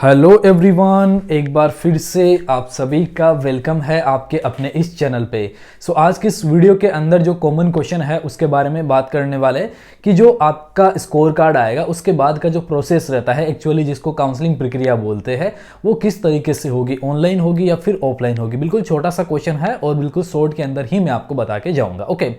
Hello everyone, एक बार फिर से आप सभी का वेलकम है आपके अपने इस चैनल पे। आज के इस वीडियो के अंदर जो कॉमन क्वेश्चन है उसके बारे में बात करने वाले कि जो आपका स्कोर कार्ड आएगा उसके बाद का जो प्रोसेस रहता है एक्चुअली जिसको काउंसलिंग प्रक्रिया बोलते हैं वो किस तरीके से होगी, ऑनलाइन होगी या फिर ऑफलाइन होगी। बिल्कुल छोटा सा क्वेश्चन है और बिल्कुल शॉर्ट के अंदर ही मैं आपको बता के जाऊँगा। ओके,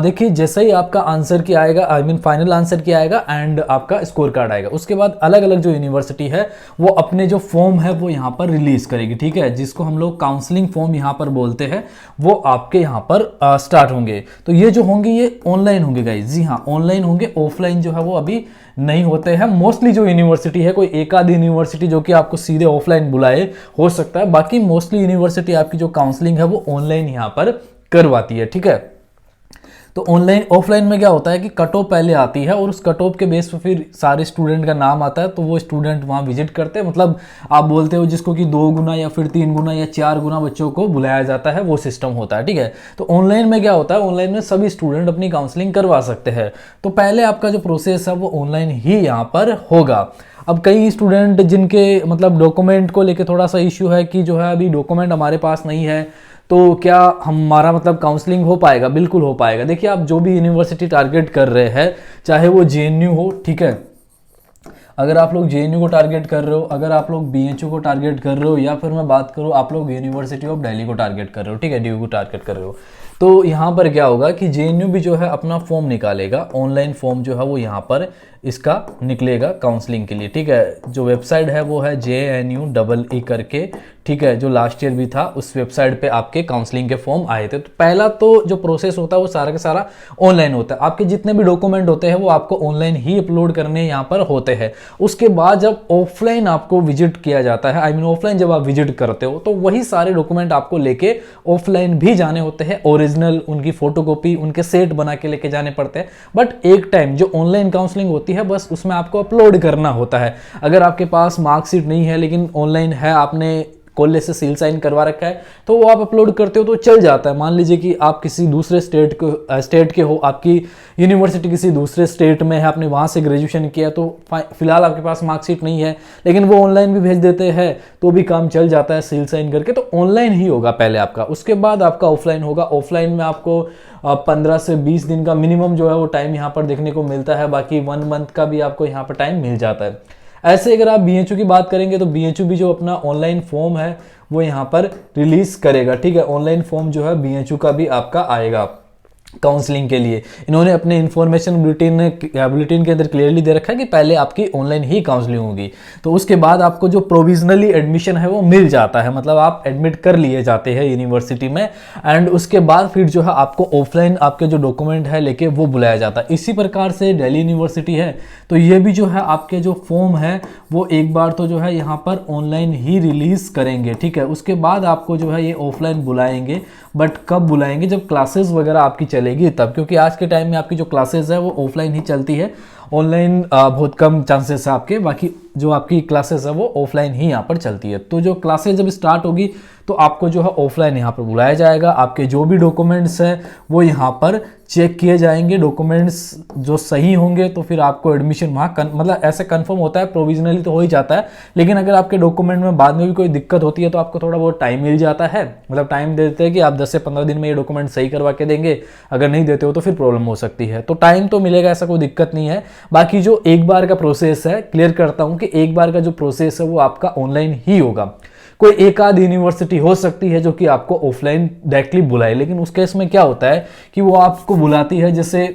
देखिए जैसे ही आपका आंसर क्या आएगा, आई मीन फाइनल आंसर क्या आएगा एंड आपका स्कोर कार्ड आएगा, उसके बाद अलग अलग जो यूनिवर्सिटी है वो अपने जो फॉर्म है वो यहाँ पर रिलीज करेगी। ठीक है, जिसको हम लोग काउंसलिंग फॉर्म यहाँ पर बोलते हैं वो आपके यहाँ पर स्टार्ट होंगे। तो ये जो होंगे ये ऑनलाइन होंगे गाइस, जी हाँ ऑनलाइन होंगे, ऑफलाइन जो है वो अभी नहीं होते हैं। मोस्टली जो यूनिवर्सिटी है, कोई एक आध यूनिवर्सिटी जो कि आपको सीधे ऑफलाइन बुलाए हो सकता है, बाकी मोस्टली यूनिवर्सिटी आपकी जो काउंसलिंग है वो ऑनलाइन यहाँ पर करवाती है। ठीक है, तो ऑनलाइन ऑफलाइन में क्या होता है कि कट ऑफ पहले आती है और उस कट ऑफ के बेस पे फिर सारे स्टूडेंट का नाम आता है, तो वो स्टूडेंट वहाँ विजिट करते हैं। मतलब आप बोलते हो जिसको कि 2 गुना या फिर 3 गुना या 4 गुना बच्चों को बुलाया जाता है, वो सिस्टम होता है। ठीक है, तो ऑनलाइन में क्या होता है, ऑनलाइन में सभी स्टूडेंट अपनी काउंसलिंग करवा सकते हैं। तो पहले आपका जो प्रोसेस है वो ऑनलाइन ही यहाँ पर होगा। अब कई स्टूडेंट जिनके मतलब डॉक्यूमेंट को लेके थोड़ा सा इश्यू है कि जो है अभी डॉक्यूमेंट हमारे पास नहीं है, तो क्या हमारा मतलब काउंसलिंग हो पाएगा? बिल्कुल हो पाएगा। देखिए आप जो भी यूनिवर्सिटी टारगेट कर रहे हैं, चाहे वो जेएनयू हो, ठीक है, अगर आप लोग जेएनयू को टारगेट कर रहे हो, अगर आप लोग बीएचयू को टारगेट कर रहे हो, या फिर मैं बात करूँ आप लोग यूनिवर्सिटी ऑफ दिल्ली को टारगेट कर रहे हो, ठीक है, डीयू को टारगेट कर रहे हो, तो यहाँ पर क्या होगा कि जेएनयू भी जो है अपना फॉर्म निकालेगा, ऑनलाइन फॉर्म जो है वो यहाँ पर इसका निकलेगा काउंसलिंग के लिए। ठीक है, जो वेबसाइट है वो है JNU करके, ठीक है, जो लास्ट ईयर भी था उस वेबसाइट पे आपके काउंसलिंग के फॉर्म आए थे। तो पहला तो जो प्रोसेस होता है वो सारा का सारा ऑनलाइन होता है। आपके जितने भी डॉक्यूमेंट होते हैं वो आपको ऑनलाइन ही अपलोड करने यहाँ पर होते हैं। उसके बाद जब ऑफलाइन आपको विजिट किया जाता है, आई मीन ऑफलाइन जब आप विजिट करते हो, तो वही सारे डॉक्यूमेंट आपको लेके ऑफलाइन भी जाने होते हैं, ओरिजिनल उनकी फोटोकॉपी उनके सेट बना के लेके जाने पड़ते हैं। बट एक टाइम जो ऑनलाइन काउंसलिंग होती है बस उसमें आपको अपलोड करना होता है। अगर आपके पास मार्कशीट नहीं है लेकिन ऑनलाइन है, आपने कॉलेज से सील साइन करवा रखा है, तो वो आप अपलोड करते हो तो चल जाता है। मान लीजिए कि आप किसी दूसरे स्टेट के हो, आपकी यूनिवर्सिटी किसी दूसरे स्टेट में है, आपने वहाँ से ग्रेजुएशन किया, तो फिलहाल आपके पास मार्कशीट नहीं है लेकिन वो ऑनलाइन भी भेज देते हैं तो भी काम चल जाता है सील साइन करके। तो ऑनलाइन ही होगा पहले आपका, उसके बाद आपका ऑफलाइन होगा। ऑफलाइन में आपको 15 से 20 दिन का मिनिमम जो है वो टाइम यहाँ पर देखने को मिलता है, बाकी 1 मंथ का भी आपको यहाँ पर टाइम मिल जाता है। ऐसे अगर आप बीएचयू की बात करेंगे तो बीएचयू भी जो अपना ऑनलाइन फॉर्म है वो यहाँ पर रिलीज करेगा। ठीक है, ऑनलाइन फॉर्म जो है बीएचयू का भी आपका आएगा काउंसलिंग के लिए। इन्होंने अपने इन्फॉर्मेशन बुलेटिन के अंदर क्लियरली दे रखा है कि पहले आपकी ऑनलाइन ही काउंसलिंग होगी। तो उसके बाद आपको जो प्रोविजनली एडमिशन है वो मिल जाता है, मतलब आप एडमिट कर लिए जाते हैं यूनिवर्सिटी में, एंड उसके बाद फिर जो है आपको ऑफलाइन आपके जो डॉक्यूमेंट है लेके वो बुलाया जाता है। इसी प्रकार से दिल्ली यूनिवर्सिटी है तो ये भी जो है आपके जो फॉर्म है वो एक बार तो जो है यहाँ पर ऑनलाइन ही रिलीज करेंगे। ठीक है, उसके बाद आपको जो है ये ऑफलाइन बुलाएंगे, बट कब बुलाएंगे? जब क्लासेस वगैरह आपकी चलेगी तब, क्योंकि आज के टाइम में आपकी जो क्लासेस है वो ऑफलाइन ही चलती है, ऑनलाइन बहुत कम चांसेस है आपके, बाकी जो आपकी क्लासेस है वो ऑफलाइन ही यहाँ पर चलती है। तो जो क्लासेस जब स्टार्ट होगी तो आपको जो है ऑफलाइन यहाँ पर बुलाया जाएगा, आपके जो भी डॉक्यूमेंट्स हैं वो यहाँ पर चेक किए जाएंगे। डॉक्यूमेंट्स जो सही होंगे तो फिर आपको एडमिशन वहाँ मतलब ऐसे कंफर्म होता है, प्रोविजनली तो हो ही जाता है, लेकिन अगर आपके डॉक्यूमेंट में बाद में भी कोई दिक्कत होती है तो आपको थोड़ा बहुत टाइम मिल जाता है, मतलब टाइम देते हैं कि आप 10 से 15 दिन में ये डॉक्यूमेंट सही करवा के देंगे, अगर नहीं देते हो तो फिर प्रॉब्लम हो सकती है। तो टाइम तो मिलेगा, ऐसा कोई दिक्कत नहीं है। बाकी जो एक बार का प्रोसेस है, क्लियर करता हूँ कि एक बार का जो प्रोसेस है वो आपका ऑनलाइन ही होगा। कोई एक आध यूनिवर्सिटी हो सकती है जो कि आपको ऑफलाइन डायरेक्टली बुलाए, लेकिन उस केस में क्या होता है कि वो आपको बुलाती है जैसे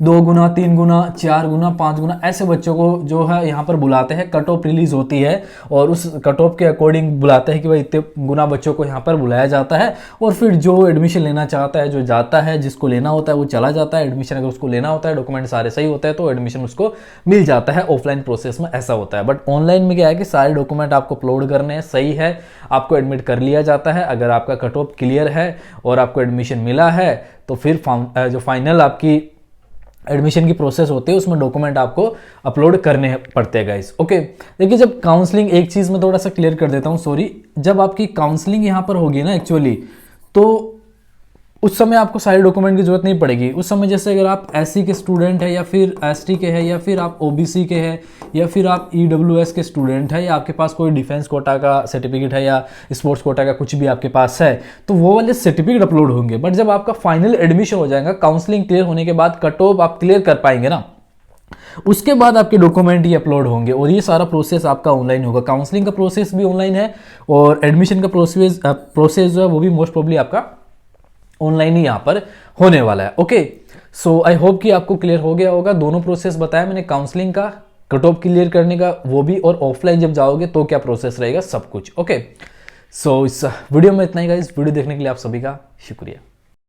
2 गुना 3 गुना 4 गुना 5 गुना ऐसे बच्चों को जो है यहाँ पर बुलाते हैं। कट ऑफ रिलीज होती है और उस कट ऑफ के अकॉर्डिंग बुलाते हैं कि भाई इतने गुना बच्चों को यहाँ पर बुलाया जाता है, और फिर जो एडमिशन लेना चाहता है जो जाता है, जिसको लेना होता है वो चला जाता है। एडमिशन अगर उसको लेना होता है, डॉक्यूमेंट सारे सही होता है तो एडमिशन उसको मिल जाता है। ऑफलाइन प्रोसेस में ऐसा होता है, बट ऑनलाइन में क्या है कि सारे डॉक्यूमेंट आपको अपलोड करने हैं, सही है, आपको एडमिट कर लिया जाता है। अगर आपका कट ऑफ क्लियर है और आपको एडमिशन मिला है तो फिर जो फाइनल आपकी एडमिशन की प्रोसेस होती है उसमें डॉक्यूमेंट आपको अपलोड करने पड़ते हैं गाइस। ओके, देखिए जब काउंसलिंग, एक चीज़ मैं थोड़ा सा क्लियर कर देता हूँ, सॉरी, जब आपकी काउंसलिंग यहाँ पर होगी ना एक्चुअली, तो उस समय आपको सारे डॉक्यूमेंट की जरूरत नहीं पड़ेगी। उस समय जैसे अगर आप एससी के स्टूडेंट है या फिर एसटी के हैं या फिर आप ओबीसी के हैं या फिर आप ईडब्ल्यूएस के स्टूडेंट है या आपके पास कोई डिफेंस कोटा का सर्टिफिकेट है या स्पोर्ट्स कोटा का कुछ भी आपके पास है, तो वो वाले सर्टिफिकेट अपलोड होंगे। बट जब आपका फाइनल एडमिशन हो जाएगा, काउंसलिंग क्लियर होने के बाद, कट ऑफ आप क्लियर कर पाएंगे ना, उसके बाद आपके डॉक्यूमेंट ही अपलोड होंगे और ये सारा प्रोसेस आपका ऑनलाइन होगा। काउंसलिंग का प्रोसेस भी ऑनलाइन है और एडमिशन का प्रोसेस जो है वो भी मोस्ट प्रोबेबली आपका ऑनलाइन ही यहाँ पर होने वाला है। ओके, सो आई होप कि आपको क्लियर हो गया होगा। दोनों प्रोसेस बताया मैंने, काउंसलिंग का, कट ऑफ क्लियर करने का वो भी, और ऑफलाइन जब जाओगे तो क्या प्रोसेस रहेगा, सब कुछ। ओके, सो इस वीडियो में इतना ही गाइस। वीडियो देखने के लिए आप सभी का शुक्रिया।